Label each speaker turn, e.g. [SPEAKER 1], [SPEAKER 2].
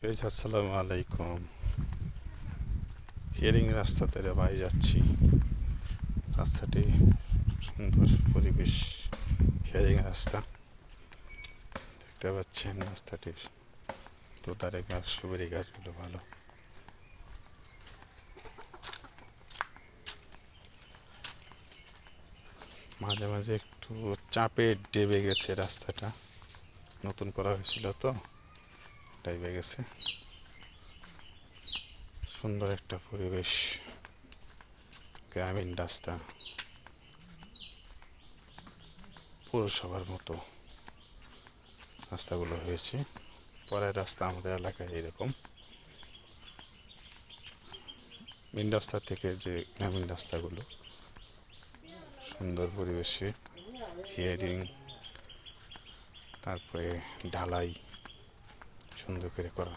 [SPEAKER 1] আসসালামু আলাইকুম। হিয়ারিং রাস্তা ধরে বাড়ি যাচ্ছি। রাস্তাটি সুন্দর পরিবেশ, হিয়ারিং রাস্তা দেখতে পাচ্ছেন। রাস্তাটির দুধারে গাছ, সুপারি গাছগুলো ভালো। মাঝে মাঝে একটু চাপে ডেবে গেছে রাস্তাটা, নতুন করা হয়েছিল তো, ডেবে গেছে। সুন্দর একটা পরিবেশ, গ্রামীণ রাস্তা, পৌরসভার মতো রাস্তাগুলো হয়েছে। পরের রাস্তা আমাদের এলাকায় এরকম মেন রাস্তা থেকে যে গ্রামীণ রাস্তাগুলো সুন্দর পরিবেশে, হিয়ারিং, তারপরে ঢালাই সুন্দর করে করা।